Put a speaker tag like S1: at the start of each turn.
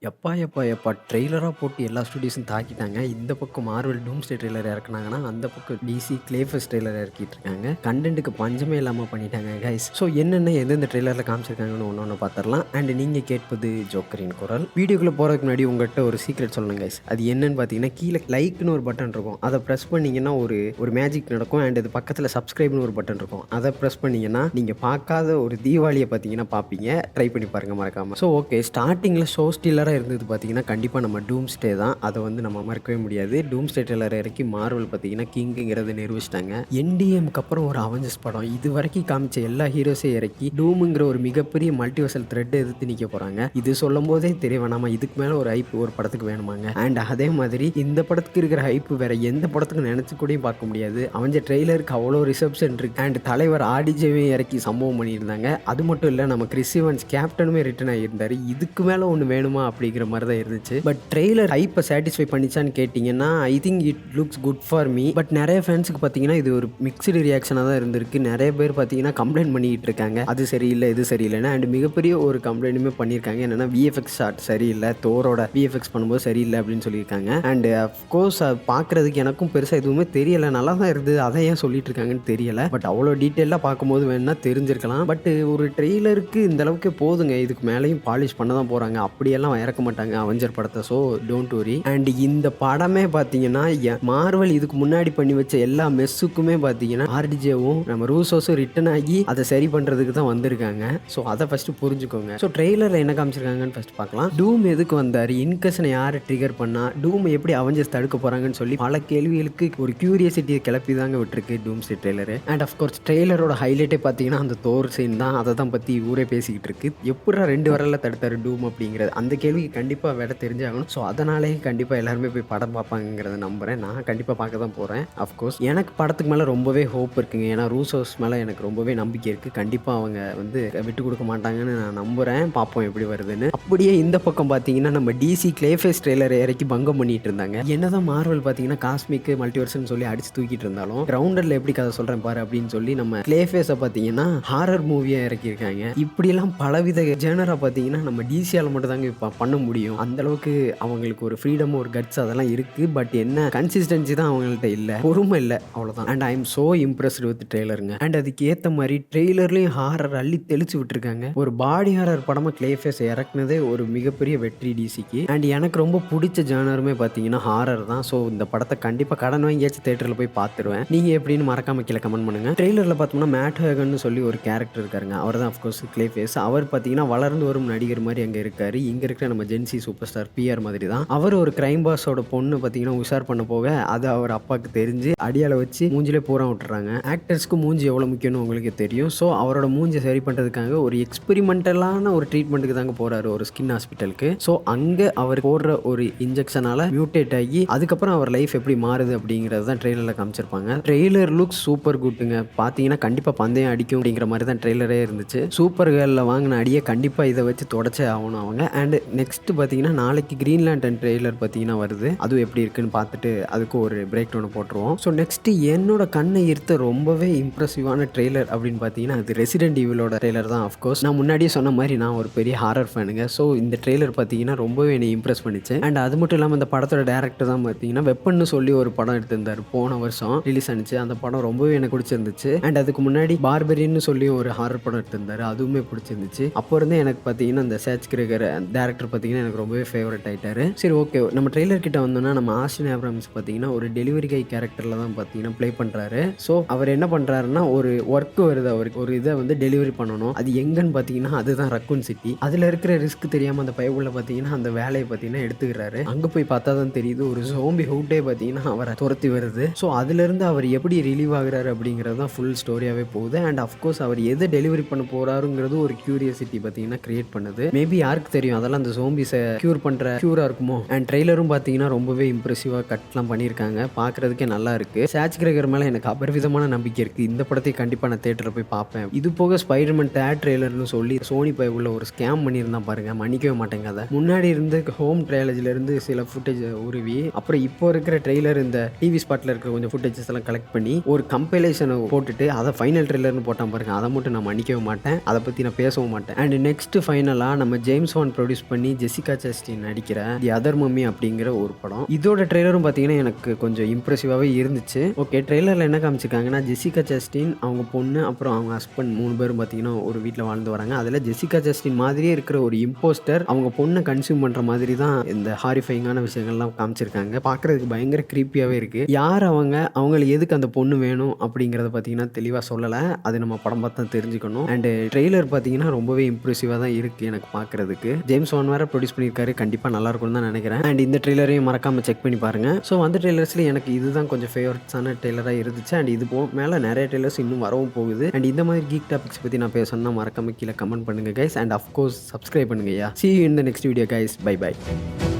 S1: எப்பா எப்பா எப்பா! ட்ரெய்லரா போட்டு எல்லா ஸ்டுடியோஸும் தாக்கிட்டாங்க. இந்த பக்கம் மார்வெல் டூம்ஸ்டே ட்ரெய்லர் இறக்குனாங்கன்னா, அந்த பக்கம் டிசி கிளேஃபர்ஸ் ட்ரெய்லர் இறக்கிட்டுருக்காங்க. கன்டென்ட்‌க்கு பஞ்சமே இல்லாம பண்ணிட்டாங்க கைஸ். ஸோ என்னென்ன எந்தெந்த ட்ரெய்லர்ல காமிச்சிருக்காங்கன்னு ஒண்ணு பார்த்துரலாம். அண்ட் நீங்க கேட்பது ஜோக்கரின் குரல். வீடியோக்குள்ள போறதுக்கு முன்னாடி உங்கள்ட்ட ஒரு சீக்ரெட் சொல்லணும் கைஸ். அது என்னன்னு பார்த்தீங்கன்னா, கீழ லைக்ன்னு ஒரு பட்டன் இருக்கும். அத பிரஸ் பண்ணீங்கன்னா ஒரு மேஜிக் நடக்கும். அண்ட் அது பக்கத்தில சப்ஸ்கிரைப்ன்னு ஒரு பட்டன் இருக்கும். அத பிரஸ் பண்ணீங்கன்னா, நீங்க பார்க்காத ஒரு தீபாவளிய பார்த்தீங்கன்னா பார்ப்பீங்க. ட்ரை பண்ணி பாருங்க மறக்காம. ஸோ ஓகே ஸ்டார்ட்டிங்ல ஷோ ஸ்டீலரா இருந்தது பார்த்தீங்கன்னா, கண்டிப்பா நம்ம டூம்ஸ்டே தான். அத வந்து நம்ம மறக்கவே முடியாது. டூம்ஸ்டே ட்ரெய்லர் இறக்கி மார்வல் பார்த்தீங்கன்னா, கிங்குங்கிறத நிரூபிச்சுட்டாங்க. என்டிஎம்க்கு அப்புறம் ஒரு அவெஞ்சர்ஸ் படம். இதுவரைக்கும் காமிச்ச எல்லா ஹீரோஸையும் இறக்கி, டூம்ங்கிற ஒரு மிகப்பெரிய மல்டிவர்சல் த்ரெட்ட எதிர்த்து நிக்க போறாங்க. இது சொல்லும்போதே தெரிய வேணாமா, இதுக்கு மேல ஒரு ஹைப் ஒரு படத்துக்கு வேணுமாங்க. அண்ட் அதே மாதிரி இந்த படத்துக்கு இருக்கிற ஹைப் வேற எந்த படத்துக்கும் நினைச்சு கூடயும் பார்க்க முடியாது. அவெஞ்சர் ட்ரெய்லருக்கு அவ்வளோ ரிசப்ஷன் இருக்கு. அண்ட் தலைவர் ஆர்டிஜேவையும் இறக்கி சம்பவம் பண்ணியிருந்தாங்க. அது மட்டும் இல்ல, நம்ம கிறிஸ் ஈவன்ஸ் கேப்டனுமே ரிட்டர்ன் ஆகியிருந்தாரு. இதுக்கு மேல ஒண்ணு வேணுமா அப்படிங்கிற மாதிரி தான் இருந்துச்சு. பட் ட்ரெய்லர் ஹைப்பை சாட்டிஸ்ஃபை பண்ணிச்சான்னு கேட்டிங்கன்னா, I think it looks good for me. But நிறைய ஃபேன்ஸுக்கு பார்த்தீங்கன்னா, இது ஒரு மிக்ஸ்டு ரியாக்ஷனாக தான் இருந்திருக்கு. நிறைய பேர் பார்த்தீங்கன்னா கம்ப்ளைண்ட் பண்ணிக்கிட்டு இருக்காங்க. அது சரியில்லை, இது சரியில்லைன்னு. அண்ட் மிகப்பெரிய ஒரு கம்ப்ளைண்ட்டுமே பண்ணியிருக்காங்க. என்னன்னா விஎஃப்எக்ஸ் ஷாட் சரியில்லை, தோரோட விஎஃப்எக்ஸ் பண்ணும்போது சரியில்லை அப்படின்னு சொல்லியிருக்காங்க. அண்ட் அஃப்கோர்ஸ் பார்க்குறதுக்கு எனக்கும் பெருசாக எதுவுமே தெரியலை. நல்லா தான் இருந்தது. அதை ஏன் சொல்லிட்டு இருக்காங்கன்னு தெரியல. பட் அவ்வளோ டீட்டெயிலாக பார்க்கும்போது வேணா தெரிஞ்சிருக்கலாம். பட் ஒரு ட்ரெய்லருக்கு இந்த அளவுக்கு போதுங்க. இதுக்கு மேலேயும் பாலிஷ் பண்ண தான் போகிறாங்க. அப்படியெல்லாம் இறக்க மாட்டாங்க அவெஞ்சர் படத்தை. So don't worry. அண்ட் இந்த படமே பார்த்தீங்கன்னா, மார்வல் இதுக்கு முன்னாடி பண்ணி வச்ச எல்லா மெஸ்ஸுக்குமே பார்த்தீங்கன்னா ஆர்டிஜேவும் நம்ம ரூசோஸும் ரிட்டர்ன் ஆகி அதை சரி பண்ணுறதுக்கு தான் வந்திருக்காங்க. ஸோ அதை ஃபஸ்ட்டு புரிஞ்சுக்கோங்க. ஸோ ட்ரெய்லரில் என்ன காமிச்சிருக்காங்கன்னு ஃபஸ்ட் பார்க்கலாம். டூம் எதுக்கு வந்தார், இன்கஷனை யாரை ட்ரிகர் பண்ணா, டூம் எப்படி அவெஞ்சர்ஸ் தடுக்க போகிறாங்கன்னு சொல்லி பல கேள்விகளுக்கு ஒரு கியூரியாசிட்டியை கிளப்பி தாங்க விட்டுருக்கு டூம்ஸ்டே ட்ரெய்லர். அண்ட் அஃப்கோர்ஸ் ட்ரெய்லரோட ஹைலைட்டே பார்த்தீங்கன்னா அந்த தோர் சீன் தான். அதை தான் பற்றி ஊரே பேசிக்கிட்டு இருக்கு. எப்படா 2 விரல்ல தடுத்தாரு டூம் அப்படிங்கிறது, அந்த கேள்விக்கு கண்டிப்பாக விட தெரிஞ்சாகணும். ஸோ அதனாலேயே கண்டிப்பாக எல்லாருமே போய் படம் பார்ப்பாங்கிறத நம்புகிறேன். நான் கண்டிப்பாக பார்க்க தான் போகிறேன். அஃப்கோர்ஸ் எனக்கு படத்துக்கு மேலே ரொம்பவே ஹோப் இருக்குங்க. ஏன்னா ரூசோஸ் மேலே எனக்கு ரொம்பவே நம்பிக்கை இருக்குது. கண்டிப்பாக அவங்க வந்து விட்டு கொடுக்க மாட்டாங்கன்னு நான் நம்புகிறேன். பார்ப்போம் எப்படி வருதுன்னு. அப்படியே இந்த பக்கம் பார்த்தீங்கன்னா, நம்ம டிசி கிளேஃபேஸ் ட்ரெய்லர் இறக்கி பங்கம் பண்ணிட்டு இருந்தாங்க. என்னதான் மார்வல் பார்த்தீங்கன்னா காஸ்மிக் மல்டிவர்ஸ்னு சொல்லி அடிச்சு தூக்கிட்டு இருந்தாலும், கிரவுண்டரில் எப்படி கதை சொல்கிறேன் பாரு அப்படின்னு சொல்லி நம்ம கிளேஃபேஸை பார்த்தீங்கன்னா ஹாரர் மூவியாக இறக்கியிருக்காங்க. இப்படிலாம் பலவித ஜேனரா பார்த்தீங்கன்னா நம்ம டிசியால் மட்டும் தாங்க இப்போ பண்ண முடியும். அந்த அளவுக்கு அவங்களுக்கு ஒரு ஃப்ரீடம், ஒரு கட்ஸ் அதெல்லாம் இருக்கு. பட் என்ன கன்சிஸ்டன்சி தான் அவங்கள்ட்ட இல்லை, பொறுமை இல்லை, அவ்வளோதான். And I am so impressed with ட்ரெய்லருங்க. அண்ட் அதுக்கு ஏற்ற மாதிரி ட்ரெய்லர்லேயும் ஹாரர் அள்ளி தெளிச்சு விட்டுருக்காங்க. ஒரு பாடி ஹாரர் படமாக கிளேஃபேஸ் இறக்குனதே ஒரு மிகப்பெரிய வெற்றி டிசிக்கு. அண்ட் எனக்கு ரொம்ப பிடிச்ச ஜானருமே பார்த்தீங்கன்னா ஹாரர் தான். ஸோ இந்த படத்தை கண்டிப்பாக கடன் வாங்கியாச்சும் தேட்டரில் போய் பார்த்துருவேன். நீங்கள் எப்படின்னு மறக்காம கீழே கமெண்ட் பண்ணுங்க. ட்ரெய்லரில் பார்த்தோம்னா மேட் ஹேகன்னு சொல்லி ஒரு கேரக்டர் இருக்காருங்க. அவர் தான் அஃப்கோர்ஸ் கிளேஃபேஸ். அவர் பார்த்தீங்கன்னா வளர்ந்து வரும் நடிகர் மாதிரி அங்கே இருக்காரு. இங்கே இருக்கிற நம்ம ஜென்சி சூப்பர் ஸ்டார் பிஆர் மாதிரி தான். அவர் ஒரு கிரைம் பாஸோட பொண்ணு பார்த்தீங்கன்னா உஷார் பண்ண போக அது அவர் அப்பாவுக்கு தெரிஞ்சு அடியால வச்சு மூஞ்சிலே பூரா விட்டுறாங்க. ஆக்டர்ஸ்க்கு மூஞ்சி எவ்வளோ முக்கியம்னு உங்களுக்கு தெரியும். ஸோ அவரோட மூஞ்சி சரி பண்ணுறதுக்காக ஒரு எக்ஸ்பெரிமெண்டலான ஒரு ட்ரீட்மெண்ட்டுக்கு தாங்க போறாரு ஒரு ஸ்கின் ஹாஸ்பிட்டலுக்கு. ஸோ அங்கே அவர் போடுற ஒரு இன்ஜெக்ஷனால மியூட்டேட் ஆகி அதுக்கப்புறம் அவர் லைஃப் எப்படி மாறுது அப்படிங்கிறது தான் ட்ரெய்லரில் காமிச்சிருப்பாங்க. ட்ரெய்லர் லுக் சூப்பர் குட்டுங்க. பார்த்தீங்கன்னா கண்டிப்பாக பந்தயம் அடிக்கும் அப்படிங்கிற மாதிரி தான் ட்ரெய்லரே இருந்துச்சு. சூப்பர் கேர்ளில் வாங்கின அடியை கண்டிப்பாக இதை வச்சு தொடச்சே ஆகணும் அவங்க. அண்ட் நெக்ஸ்ட் பார்த்தீங்கன்னா நாளைக்கு கிரீன் லேண்டன் ட்ரெய்லர் பார்த்தீங்கன்னா வருது. அதுவும் எப்படி இருக்குன்னு பார்த்துட்டு அதுக்கு ஒரு பிரேக் டவுன் போட்டுருவோம். ஸோ நெக்ஸ்ட் என்னோட கண்ணை ஈர்த்த ரொம்பவே இம்ப்ரெசிவான ட்ரெய்லர் அப்படின்னு பார்த்தீங்கன்னா அது ரெசிடென்ட் ஈவிலோட ட்ரெய்லர் தான். அஃப்கோர்ஸ் நான் முன்னாடியே சொன்ன மாதிரி நான் ஒரு பெரிய ஹாரர் ஃபேனுங்க. ஸோ இந்த ட்ரெய்லர் பார்த்தீங்கன்னா ரொம்பவே என்னை இம்ப்ரெஸ் பண்ணிச்சு. அண்ட் அது மட்டும் இல்லாமல் இந்த படத்தோட டேரக்டர் தான் பார்த்தீங்கன்னா வெப்பன்னு சொல்லி ஒரு படம் எடுத்திருந்தார். போன வருஷம் ரிலீஸ் ஆனிச்சு. அந்த படம் ரொம்பவே எனக்கு பிடிச்சிருந்துச்சு. அண்ட் அதுக்கு முன்னாடி பார்பரின்னு சொல்லி ஒரு ஹாரர் படம் எடுத்திருந்தாரு. அதுவுமே பிடிச்சிருந்துச்சு. அப்போ இருந்தே எனக்கு பார்த்தீங்கன்னா இந்த சேச் கிரேகர் டேரக்டர் பார்த்தீங்கன்னா எனக்கு ரொம்பவே ஃபேவரட் ஆயிட்டாரு. சரி ஓகே, நம்ம ட்ரெய்லர் கிட்ட வந்தோம்னா நம்ம ஆஸ்டின் ஆப்ரம்ஸ் பார்த்தீங்கன்னா ஒரு டெலிவரி கை கேரக்டரில் தான் பார்த்தீங்கன்னா ப்ளே பண்ணுறாரு. ஸோ அவர் என்ன பண்ணுறாருன்னா ஒரு ஒர்க் வருது, அவருக்கு ஒரு இதை வந்து டெலிவரி பண்ணணும். அது எங்கன்னு பார்த்தீங்கன்னா அதுதான் ரக்கூன் சிட்டி. அதில் இருக்கிற ரிஸ்க் தெரியாமல் அந்த பயவுள்ள பார்த்தீங்கன்னா அந்த வேலையை பார்த்தீங்கன்னா எடுத்துக்கிறாரு. அங்கே போய் பார்த்தா தான் தெரியுது ஒரு ஜோம்பி ஹவுட்டே பார்த்தீங்கன்னா அவரை துரத்தி வருது. ஸோ அதுலேருந்து அவர் எப்படி ரிலீவ் ஆகுறாரு அப்படிங்கிறது தான் ஃபுல் ஸ்டோரியாகவே போகுது. அண்ட் அஃப்கோர்ஸ் அவர் எதை டெலிவரி பண்ண போறாருங்கிறது ஒரு கியூரியாசிட்டி பார்த்தீங்கன்னா கிரியேட் பண்ணுது. மேபி யாருக்கு தெரியும், அதெல்லாம் அந்த ஜோம்பிஸை கியூர் பண்ணுற கியூரா இருக்குமோ. அண்ட் ட்ரெய்லரும் பார்த்தீங்கன்னா ரொம்பவே இம்ப்ரெசிவாக கட்லாம் பண்ணியிருக்காங்க. பார்க்குறதுக்கே நல்லா இருக்கு. சேச் கிரேகர் மேலே எனக்கு அபரிவிதமான நம்பிக்கை இருக்கு. இந்த படத்தை கண்டிப்பாக நான் தேட்டரில் போய் பார்ப்பேன். இது போக ஸ்பைடர்மேன் தேட் ட்ரெய்லர்னு சொல்லி சோனி பை உள்ள ஒரு ஸ்கேம் பண்ணியிருந்தான் பாருங்க, மன்னிக்கவே மாட்டேங்க. அதை முன்னாடி இருந்து ஹோம் ட்ரையாலஜில இருந்து சில ஃபுட்டேஜ் உருவி அப்புறம் இப்போ இருக்கிற ட்ரெய்லர் இந்த டிவி ஸ்பாட்ல இருக்கிற கொஞ்சம் ஃபுட்டேஜஸ் எல்லாம் கலெக்ட் பண்ணி ஒரு கம்பைலேஷனை போட்டுட்டு அதை ஃபைனல் ட்ரெய்லர்னு போட்டான் பாருங்க. அதை மட்டும் நான் மன்னிக்கவே மாட்டேன். அதை பற்றி நான் பேசவும் மாட்டேன். அண்ட் நெக்ஸ்ட் ஃபைனலாக நம்ம ஜேம்ஸ் வான் ப்ரொடியூஸ் பண்ணி பண்ணி ஜெசிகா சஸ்டின் நடிக்கிற தி அதர் மம்மி அப்படிங்கிற ஒரு படம். இதோட ட்ரெய்லரும் பார்த்தீங்கன்னா எனக்கு கொஞ்சம் இம்ப்ரெசிவாகவே இருந்துச்சு. ஓகே, ட்ரெய்லரில் என்ன காமிச்சிருக்காங்கன்னா ஜெசிகா சஸ்டின், அவங்க பொண்ணு, அப்புறம் அவங்க ஹஸ்பண்ட் 3 பேரும் பார்த்தீங்கன்னா ஒரு வீட்டில் வாழ்ந்து வராங்க. அதில் ஜெசிகா சஸ்டின் மாதிரியே இருக்கிற ஒரு இம்போஸ்டர் அவங்க பொண்ணை கன்சியூம் பண்ணுற மாதிரி தான் இந்த ஹாரிஃபைங்கான விஷயங்கள்லாம் காமிச்சிருக்காங்க. பார்க்குறதுக்கு பயங்கர க்ரீப்பியாகவே இருக்குது. யார் அவங்களுக்கு எதுக்கு அந்த பொண்ணு வேணும் அப்படிங்கிறத பார்த்தீங்கன்னா தெளிவாக சொல்லலை. அது நம்ம படம் பார்த்து தான் தெரிஞ்சுக்கணும். அண்டு ட்ரெய்லர் பார்த்தீங்கன்னா ரொம்பவே இம்ப்ரெசிவாக தான் இருக்குது எனக்கு பார்க்குறதுக்கு. ஜேம்ஸ் வான் வேறு ப்ரொடியூஸ் பண்ணியிருக்காரு. கண்டிப்பாக நல்லாயிருக்கும்னு தான் நினைக்கிறேன். அண்ட் இந்த ட்ரெய்லரையும் மறக்காமல் செக் பண்ணி பாருங்கள். ஸோ அந்த ட்ரெய்லர்ஸில் எனக்கு இதுதான் கொஞ்சம் ஃபேவரட்ஸான ட்ரெய்லராக இருந்துச்சு. அண்ட் இது மேலே நிறைய ட்ரெய்லர்ஸ் இன்னும் வரவும் போகுது. அண்ட் இந்த மாதிரி கீக் டாபிக்ஸ் பற்றி நான் பேசணும்னா மறக்காமல் கீழே கமெண்ட் பண்ணுங்கள் கைஸ். அண்ட் அஃப்கோர்ஸ் சப்ஸ்கிரைப் பண்ணுங்கய்யா. See you in the next video guys. Bye bye.